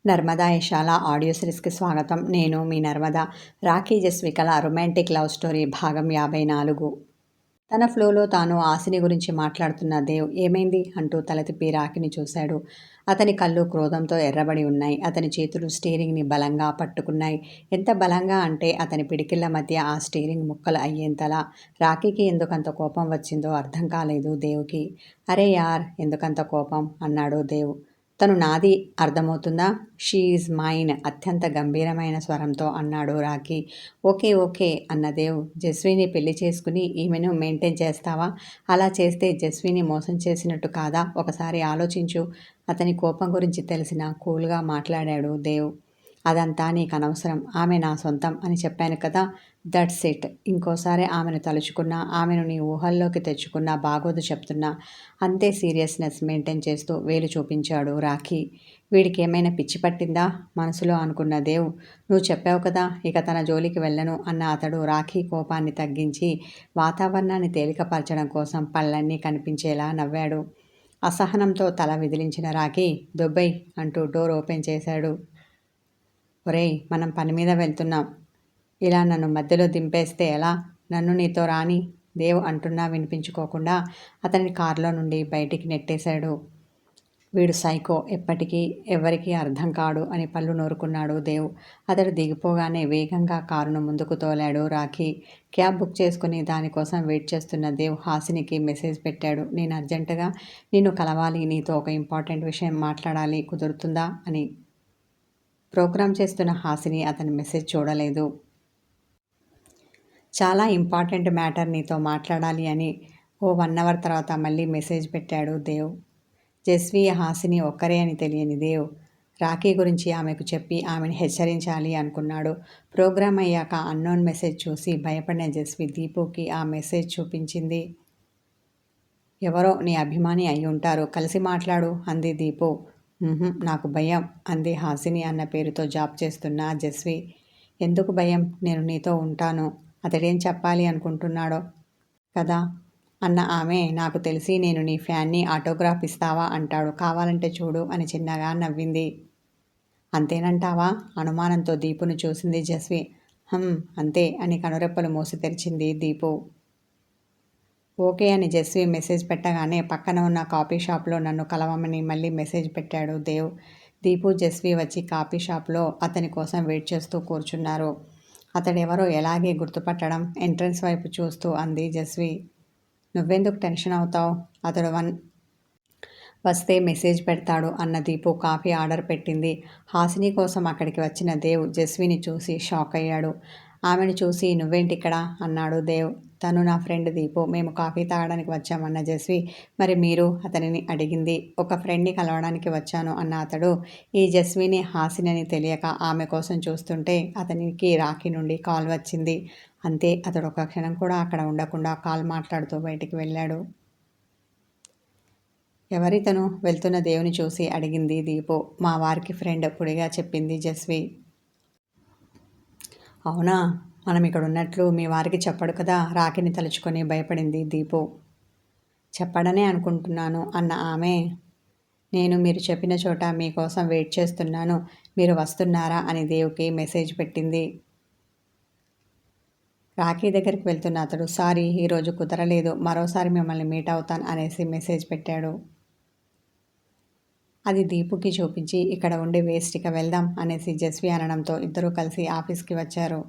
Narmada యశాల audio సిరీస్‌కి స్వాగతం. నేను మీ నర్మద. రాఖీ జస్వికల రొమాంటిక్ లవ్ స్టోరీ భాగం 54. తన ఫ్లోలో తాను ఆశని గురించి మాట్లాడుతున్న దేవ్ ఏమైంది అంటూ తల తిప్పి రాఖీని చూశాడు. అతని కళ్ళు క్రోధంతో ఎర్రబడి ఉన్నాయి. అతని చేతులు స్టీరింగ్‌ని బలంగా పట్టుకున్నాయి. ఎంత బలంగా అంటే అతని పిడికిళ్ల మధ్య ఆ స్టీరింగ్ ముక్కలు అయ్యేంతలా. రాఖీకి ఎందుకంత కోపం వచ్చిందో అర్థం కాలేదు దేవ్‌కి. అరే యార్! ఎందుకంత కోపం అన్నాడు దేవ్. తను నాది అర్థమవుతుందా? షీ ఈజ్ మైన్ అత్యంత గంభీరమైన స్వరంతో అన్నాడు రాఖీ. ఓకే ఓకే అన్న దేవ్. జస్విని పెళ్లి చేసుకుని ఈమెను మెయింటైన్ చేస్తావా? అలా చేస్తే జస్విని మోసం చేసినట్టు కాదా? ఒకసారి ఆలోచించు. అతని కోపం గురించి తెలిసినా కూల్గా మాట్లాడాడు దేవ్. అదంతా నీకనవసరం. ఆమె నా సొంతం అని చెప్పాను కదా! That's it. ఇంకోసారి ఆమెను తలుచుకున్నా, ఆమెను నీ ఊహల్లోకి తెచ్చుకున్నా బాగోదు చెప్తున్నా. అంతే సీరియస్నెస్ మెయింటైన్ చేస్తూ వేలు చూపించాడు రాఖీ. వీడికేమైనా పిచ్చి పట్టిందా? మనసులో అనుకున్న దేవ్. నువ్వు చెప్పావు కదా, ఇక తన జోలికి వెళ్ళను అన్న అతడు రాఖీ కోపాన్ని తగ్గించి వాతావరణాన్ని తేలికపరచడం కోసం పళ్ళన్నీ కనిపించేలా నవ్వాడు. అసహనంతో తల విదిలించిన రాఖీ దొబ్బై అంటూ డోర్ ఓపెన్ చేశాడు. ఒరేయ్, మనం పని మీద వెళ్తున్నాం. ఇలా నన్ను మధ్యలో దింపేస్తే ఎలా? నన్ను నీతో రాని దేవ్ అంటున్నా వినిపించుకోకుండా అతని కారులో నుండి బయటికి నెట్టేశాడు. వీడు సైకో, ఎప్పటికీ ఎవ్వరికీ అర్థం కాడు అని పళ్ళు నూరుకున్నాడు దేవ్. అతడు దిగిపోగానే వేగంగా కారును ముందుకు తోలాడు రాఖీ. క్యాబ్ బుక్ చేసుకుని దానికోసం వెయిట్ చేస్తున్న దేవ్ హాసినికి మెసేజ్ పెట్టాడు. నేను అర్జెంటుగా నిన్ను కలవాలి, నీతో ఒక ఇంపార్టెంట్ విషయం మాట్లాడాలి, కుదురుతుందా అని. ప్రోగ్రామ్ చేస్తున్న హాసిని అతని మెసేజ్ చూడలేదు. చాలా ఇంపార్టెంట్ మ్యాటర్ నీతో మాట్లాడాలి అని ఓ 1 అవర్ తర్వాత మళ్ళీ మెసేజ్ పెట్టాడు దేవ్. జస్వి, హాసిని ఒక్కరే అని తెలియని దేవ్ రాఖీ గురించి ఆమెకు చెప్పి ఆమెను హెచ్చరించాలి అనుకున్నాడు. ప్రోగ్రామ్ అయ్యాక అన్నోన్ మెసేజ్ చూసి భయపడిన జస్వి దీపుకి ఆ మెసేజ్ చూపించింది. ఎవరో నీ అభిమాని అయి ఉంటారు, కలిసి మాట్లాడు అంది దీపు. నాకు భయం అంది హాసిని అన్న పేరుతో జాబ్ చేస్తున్న జస్వి. ఎందుకు భయం? నేను నీతో ఉంటాను. అతడేం చెప్పాలి అనుకుంటున్నాడో కదా అన్న ఆమె, నాకు తెలిసి నేను నీ ఫ్యాన్ని, ఆటోగ్రాఫ్ ఇస్తావా అంటాడు, కావాలంటే చూడు అని చిన్నగా నవ్వింది. అంతేనంటావా? అనుమానంతో దీపును చూసింది జస్వి. అంతే అని కనురెప్పలు మూసి తెరిచింది దీపు. ఓకే అని జస్వి మెసేజ్ పెట్టగానే పక్కన ఉన్న కాఫీ షాప్లో నన్ను కలవమని మళ్ళీ మెసేజ్ పెట్టాడు దేవ్. దీపు, జస్వి వచ్చి కాఫీ షాప్లో అతని కోసం వెయిట్ చేస్తూ కూర్చున్నారు. అతడెవరో ఎలాగే గుర్తుపట్టడం ఎంట్రన్స్ వైపు చూస్తూ అంది జస్వి. నువ్వెందుకు టెన్షన్ అవుతావు? అతడు వస్తే మెసేజ్ పెడతాడు అన్న దీపు కాఫీ ఆర్డర్ పెట్టింది. హాసిని కోసం అక్కడికి వచ్చిన దేవ్ జస్విని చూసి షాక్ అయ్యాడు. ఆమెను చూసి నువ్వేంటిక్కడ అన్నాడు దేవ్. తను నా ఫ్రెండ్ దీపు, మేము కాఫీ తాగడానికి వచ్చామన్న జస్వి. మరి మీరు అతనిని అడిగింది. ఒక ఫ్రెండ్ని కలవడానికి వచ్చాను అన్న అతడు. ఈ జస్విని హాసిని అని తెలియక ఆమె కోసం చూస్తుంటే అతనికి రాఖీ నుండి కాల్ వచ్చింది. అంతే, అతడు ఒక క్షణం కూడా అక్కడ ఉండకుండా కాల్ మాట్లాడుతూ బయటికి వెళ్ళాడు. ఎవరితను? వెళ్తున్న దేవుని చూసి అడిగింది దీపు. మా వారికి ఫ్రెండ్ పొడిగా చెప్పింది జస్వి. అవునా? మనం ఇక్కడ ఉన్నట్లు మీ వారికి చెప్పడు కదా? రాఖీని తలుచుకొని భయపడింది దీపు. చెప్పడనే అనుకుంటున్నాను అన్న ఆమె, నేను మీరు చెప్పిన చోట మీకోసం వెయిట్ చేస్తున్నాను, మీరు వస్తున్నారా అని దేవుకి మెసేజ్ పెట్టింది. రాఖీ దగ్గరికి వెళ్తున్న అతడు, సారీ ఈరోజు కుదరలేదు, మరోసారి మిమ్మల్ని మీట్ అవుతాను అనేసి మెసేజ్ పెట్టాడు. అది దీపుకి చూపించి ఇక్కడ ఉండి వేస్ట్, ఇక వెళ్దాం అనేసి జస్వి అనడంతో ఇద్దరూ కలిసి ఆఫీస్కి వచ్చారు.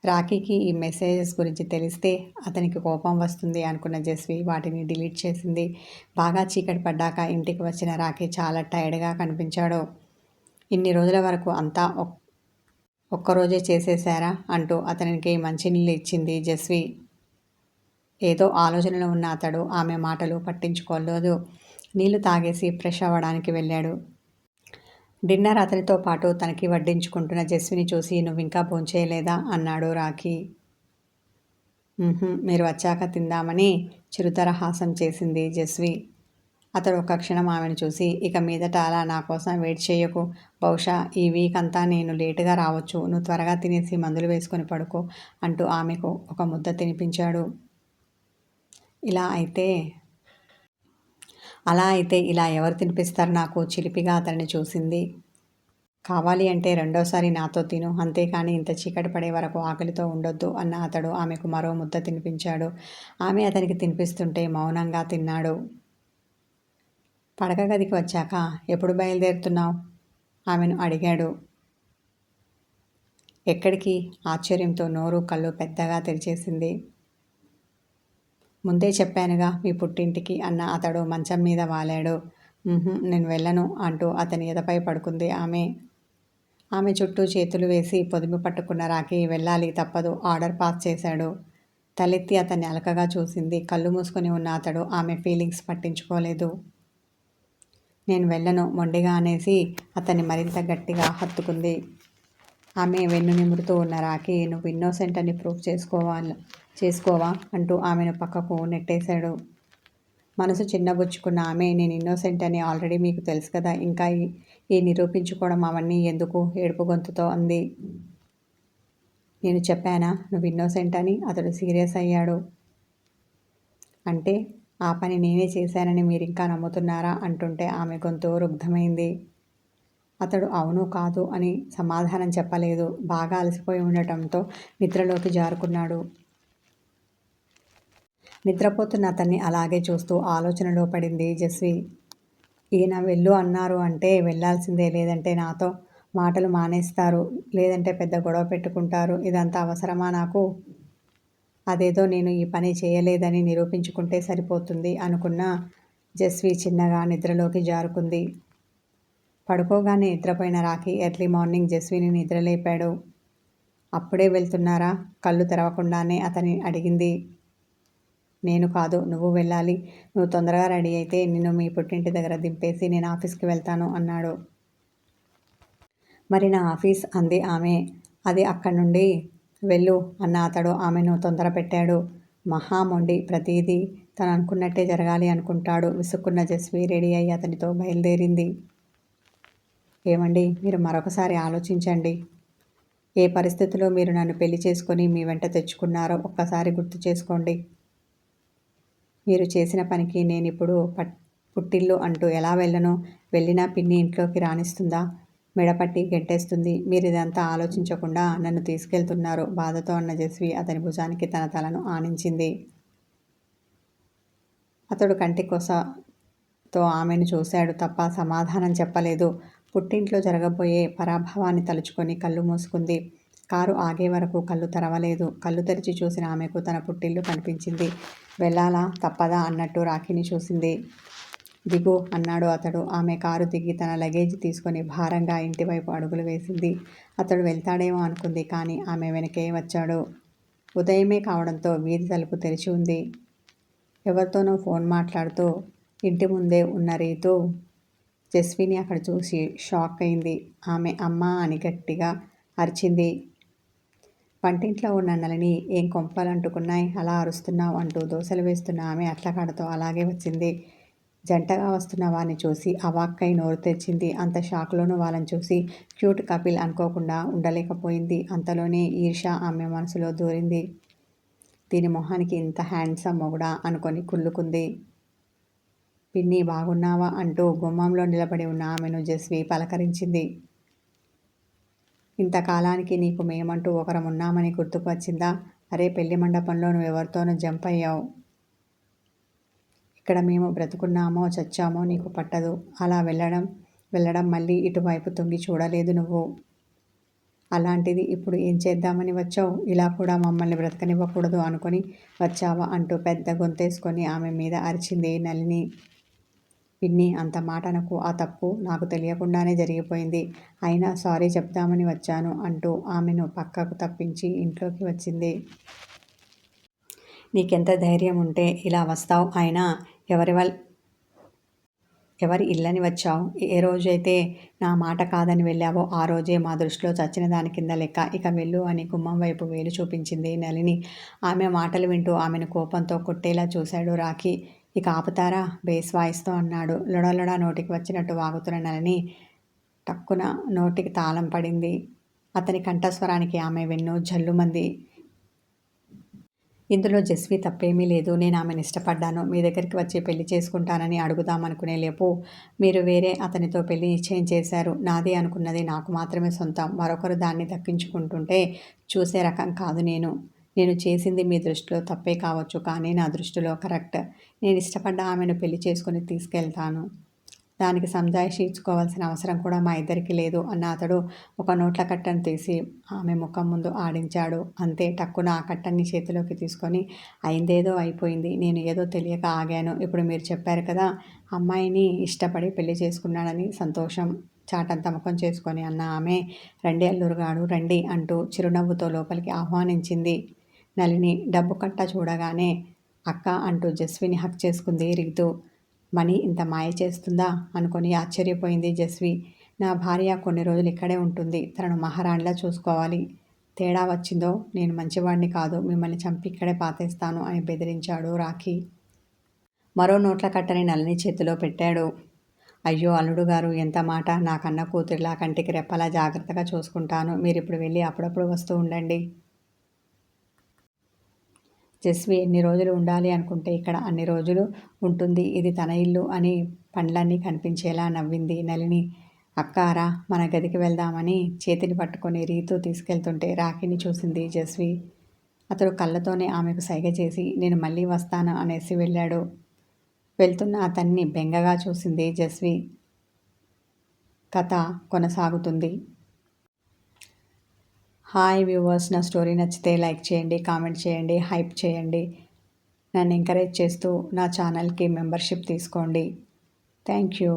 రాఖీకి ఈ మెసేజెస్ గురించి తెలిస్తే అతనికి కోపం వస్తుంది అనుకున్న జస్వి వాటిని డిలీట్ చేసింది. బాగా చీకటి పడ్డాక ఇంటికి వచ్చిన రాఖీ చాలా టైర్డ్గా కనిపించాడు. ఇన్ని రోజుల వరకు అంతా ఒక్కరోజే చేసేశారా అంటూ అతనికి మంచినీళ్ళు ఇచ్చింది జస్వి. ఏదో ఆలోచనలో ఉన్న అతడు ఆమె మాటలు పట్టించుకోలేదు. నీళ్లు తాగేసి ఫ్రెష్ అవ్వడానికి వెళ్ళాడు. డిన్నర్ అతనితో పాటు తనకి వడ్డించుకుంటున్న జస్విని చూసి నువ్వింకా భోంచేయలేదా అన్నాడు రాఖీ. మీరు వచ్చాక తిందామని చిరుతరహాసం చేసింది జస్వి. అతడు ఒక క్షణం ఆమెను చూసి, ఇక మీదట అలా నా కోసం వెయిట్ చేయకు, బహుశా ఈ వీక్ అంతా నేను లేటుగా రావచ్చు, నువ్వు త్వరగా తినేసి మందులు వేసుకొని పడుకో అంటూ ఆమెకు ఒక ముద్ద తినిపించాడు. ఇలా అయితే అలా అయితే ఇలా ఎవరు తినిపిస్తారు నాకు? చిలిపిగా అతన్ని చూసింది. కావాలి అంటే రెండోసారి నాతో తిను, అంతేకాని ఇంత చీకటి పడే వరకు ఆకలితో ఉండొద్దు అన్న అతడు ఆమెకు మరో ముద్ద తినిపించాడు. ఆమె అతనికి తినిపిస్తుంటే మౌనంగా తిన్నాడు. పడక గదికి వచ్చాక ఎప్పుడు బయలుదేరుతున్నావు? ఆమెను అడిగాడు. ఎక్కడికి? ఆశ్చర్యంతో నోరు కళ్ళు పెద్దగా తెరిచేసింది. ముందే చెప్పానుగా మీ పుట్టింటికి అన్న అతడు మంచం మీద వాలాడు. నేను వెళ్ళను అంటూ అతని ఎదపై పడుకుంది ఆమె. ఆమె చుట్టూ చేతులు వేసి పొదిమి పట్టుకున్న రాఖీ వెళ్ళాలి తప్పదు ఆర్డర్ పాస్ చేశాడు. తలెత్తి అతన్ని అలకగా చూసింది. కళ్ళు మూసుకొని ఉన్న అతడు ఆమె ఫీలింగ్స్ పట్టించుకోలేదు. నేను వెళ్ళను మొండిగా అనేసి అతన్ని మరింత గట్టిగా హత్తుకుంది. ఆమె వెన్ను నిమురుతూ ఉన్న రాఖీ నువ్వు ఇన్నోసెంట్ అని ప్రూవ్ చేసుకోవా అంటూ ఆమెను పక్కకు నెట్టేశాడు. మనసు చిన్నబుచ్చుకున్న ఆమె నేను ఇన్నోసెంట్ అని ఆల్రెడీ మీకు తెలుసు కదా, ఇంకా ఈ నిరూపించుకోవడం అవన్నీ ఎందుకు? ఏడుపు గొంతుతో అంది. నేను చెప్పానా నువ్వు ఇన్నోసెంట్ అని? అతడు సీరియస్ అయ్యాడు. అంటే ఆ పని నేనే చేశానని మీరింకా నమ్ముతున్నారా అంటుంటే ఆమె గొంతు రుగ్ధమైంది. అతడు అవును కాదు అని సమాధానం చెప్పలేదు. బాగా అలసిపోయి ఉండటంతో నిద్రలోకి జారుకున్నాడు. నిద్రపోతున్న అతన్ని అలాగే చూస్తూ ఆలోచనలో పడింది జస్వి. ఈయన వెళ్ళు అన్నారు అంటే వెళ్ళాల్సిందే, లేదంటే నాతో మాటలు మానేస్తారు, లేదంటే పెద్ద గొడవ పెట్టుకుంటారు. ఇదంతా అవసరమా నాకు? అదేదో నేను ఈ పని చేయలేదని నిరూపించుకుంటే సరిపోతుంది అనుకున్న జస్వి చిన్నగా నిద్రలోకి జారుకుంది. పడుకోగానే నిద్రపోయిన రాఖీ ఎర్లీ మార్నింగ్ జస్విని నిద్రలేపాడు. అప్పుడే వెళ్తున్నారా? కళ్ళు తెరవకుండానే అతని అడిగింది. నేను కాదు, నువ్వు వెళ్ళాలి. నువ్వు తొందరగా రెడీ అయితే నిన్ను మీ పుట్టింటి దగ్గర దింపేసి నేను ఆఫీస్కి వెళ్తాను అన్నాడు. మరి నా ఆఫీస్ అంది ఆమె. అది అక్కడి నుండి వెళ్ళు అన్న అతడు ఆమెను తొందర పెట్టాడు. మహా మొండి, ప్రతిదీ తను అనుకున్నట్టే జరగాలి అనుకుంటాడు. విసుక్కున్న జస్వి రెడీ అయ్యి అతనితో బయలుదేరింది. ఏమండి, మీరు మరొకసారి ఆలోచించండి. ఏ పరిస్థితిలో మీరు నన్ను పెళ్లి చేసుకొని మీ వెంట తెచ్చుకున్నారో ఒక్కసారి గుర్తు చేసుకోండి. మీరు చేసిన పనికి నేనిప్పుడు పుట్టిల్లు అంటూ ఎలా వెళ్ళను? వెళ్ళినా పిన్ని ఇంట్లోకి రానిస్తుందా? మెడపట్టి గెంటేస్తుంది. మీరు ఇదంతా ఆలోచించకుండా నన్ను తీసుకెళ్తున్నారు బాధతో అన్న జస్వి అతని భుజానికి తన తలను ఆనించింది. అతడు కంటి కొసతో ఆమెను చూశాడు తప్ప సమాధానం చెప్పలేదు. పుట్టింట్లో జరగబోయే పరాభవాన్ని తలుచుకొని కళ్ళు మూసుకుంది. కారు ఆగే వరకు కళ్ళు తెరవలేదు. కళ్ళు తెరిచి చూసిన ఆమెకు తన పుట్టిల్లు కనిపించింది. వెళ్ళాలా తప్పదా అన్నట్టు రాఖీని చూసింది. దిగు అన్నాడు అతడు. ఆమె కారు దిగి తన లగేజ్ తీసుకొని భారంగా ఇంటివైపు అడుగులు వేసింది. అతడు వెళ్తాడేమో అనుకుంది, కానీ ఆమె వెనకే వచ్చాడు. ఉదయమే కావడంతో వీధి తలుపు తెరిచి ఉంది. ఎవరితోనో ఫోన్ మాట్లాడుతూ ఇంటి ముందే ఉన్న రీతు జస్విని అక్కడ చూసి షాక్ అయింది. ఆమె అమ్మా అని గట్టిగా అరిచింది. వంటింట్లో ఉన్న నలిని ఏం కొంపలు అంటుకున్నాయి, అలా అరుస్తున్నావు అంటూ దోశలు వేస్తున్న ఆమె అట్లకాడతో అలాగే వచ్చింది. జంటగా వస్తున్న వారిని చూసి అవాక్కై నోరు తెరిచింది. అంత షాక్లోనూ వాళ్ళని చూసి క్యూట్ కపిల్ అనుకోకుండా ఉండలేకపోయింది. అంతలోనే ఈర్ష ఆమె మనసులో దూరింది. దీని మొహానికి ఇంత హ్యాండ్సమ్ మొగుడా అనుకొని కుళ్ళుకుంది. పిన్ని బాగున్నావా అంటూ గుమ్మంలో నిలబడి ఉన్న ఆమెను జస్వి పలకరించింది. ఇంతకాలానికి నీకు మేమంటూ ఒకరం ఉన్నామని గుర్తుకు వచ్చిందా? అరే, పెళ్లి మండపంలో నువ్వెవరితోనూ జంప్ అయ్యావు. ఇక్కడ మేము బ్రతుకున్నామో చచ్చామో నీకు పట్టదు. అలా వెళ్ళడం మళ్ళీ ఇటువైపు తొంగి చూడలేదు నువ్వు. అలాంటిది ఇప్పుడు ఏం చేద్దామని వచ్చావు? ఇలా కూడా మమ్మల్ని బ్రతకనివ్వకూడదు అనుకొని వచ్చావా అంటూ పెద్ద గొంతేసుకొని ఆమె మీద అరిచింది నళిని. పిన్ని, అంత మాట అనకు. ఆ తప్పు నాకు తెలియకుండానే జరిగిపోయింది. అయినా సారీ చెప్దామని వచ్చాను అంటూ ఆమెను పక్కకు తప్పించి ఇంట్లోకి వచ్చింది. నీకెంత ధైర్యం ఉంటే ఇలా వస్తావు? అయినా ఎవరి ఇల్లని వచ్చావు? ఏ రోజైతే నా మాట కాదని వెళ్ళావో ఆ రోజే మా దృష్టిలో చచ్చిన దాని కింద లెక్క. ఇక వెళ్ళు అని గుమ్మం వైపు వేలు చూపించింది నళిని. ఆమె మాటలు వింటూ ఆమెను కోపంతో కొట్టేలా చూశాడు రాఖీ. ఇక ఆపుతారా? బేస్ వాయిస్తో అన్నాడు. లొడలొడ నోటికి వచ్చినట్టు వాగుతున్న నళిని టక్కున నోటికి తాళం పడింది. అతని కంఠస్వరానికి ఆమె వెన్ను జల్లుమంది. ఇందులో జస్వి తప్పేమీ లేదు. నేను ఆమెను ఇష్టపడ్డాను. మీ దగ్గరికి వచ్చి పెళ్లి చేసుకుంటానని అడుగుదామనుకునే లోపు మీరు వేరే అతనితో పెళ్లి నిశ్చయం చేశారు. నాది అనుకున్నది నాకు మాత్రమే సొంతం. మరొకరు దాన్ని దక్కించుకుంటుంటే చూసే రకం కాదు నేను. నేను చేసింది మీ దృష్టిలో తప్పే కావచ్చు. కానీ నా దృష్టిలో కరెక్ట్. నేను ఇష్టపడ్డ ఆమెను పెళ్లి చేసుకుని తీసుకెళ్తాను. దానికి సంజాయిషీ ఇచ్చుకోవాల్సిన అవసరం కూడా మా ఇద్దరికీ లేదు అన్న అతడు ఒక నోట్ల కట్టను తీసి ఆమె ముఖం ముందు ఆడించాడు. అంతే, టక్కున ఆ కట్టన్ని చేతిలోకి తీసుకొని అయిందేదో అయిపోయింది. నేను ఏదో తెలియక ఆగాను. ఇప్పుడు మీరు చెప్పారు కదా అమ్మాయిని ఇష్టపడి పెళ్లి చేసుకున్నాడని. సంతోషం చాటంత ముఖం చేసుకొని అన్న ఆమె, రండి అల్లురుగాడు రండి అంటూ చిరునవ్వుతో లోపలికి ఆహ్వానించింది. నళిని డబ్బు కట్ట చూడగానే అక్క అంటూ జస్విని హక్ చేసుకుంది రీతు. మనీ ఇంత మాయ చేస్తుందా అనుకొని ఆశ్చర్యపోయింది జస్వి. నా భార్య కొన్ని రోజులు ఇక్కడే ఉంటుంది. తనను మహారాణిలా చూసుకోవాలి. తేడా వచ్చిందో నేను మంచివాడిని కాదు, మిమ్మల్ని చంపి ఇక్కడే పాతేస్తాను అని బెదిరించాడు రాఖీ. మరో నోట్ల కట్టని నళిని చేతిలో పెట్టాడు. అయ్యో అల్లుడు గారు, ఎంత మాట! నా కన్న కూతురిలా కంటికి రెప్పలా జాగ్రత్తగా చూసుకుంటాను. మీరిప్పుడు వెళ్ళి అప్పుడప్పుడు వస్తూ ఉండండి. జస్వి ఎన్ని రోజులు ఉండాలి అనుకుంటే ఇక్కడ అన్ని రోజులు ఉంటుంది. ఇది తన ఇల్లు అని పండ్లన్నీ కనిపించేలా నవ్వింది నళిని. అక్కారా మన గదికి వెళ్దామని చేతిని పట్టుకొని రీతు తీసుకెళ్తుంటే రాఖీని చూసింది జస్వి. అతడు కళ్ళతోనే ఆమెకు సైగ చేసి నేను మళ్ళీ వస్తాను అనేసి వెళ్ళాడు. వెళ్తున్న అతన్ని బెంగగా చూసింది జస్వి. కథ కొనసాగుతుంది. హాయ్ వ్యూవర్స్, నా స్టోరీ నచ్చితే లైక్ చేయండి, కామెంట్ చేయండి, హైప్ చేయండి. నన్ను ఎంకరేజ్ చేస్తూ నా ఛానల్కి మెంబర్షిప్ తీసుకోండి. Thank you.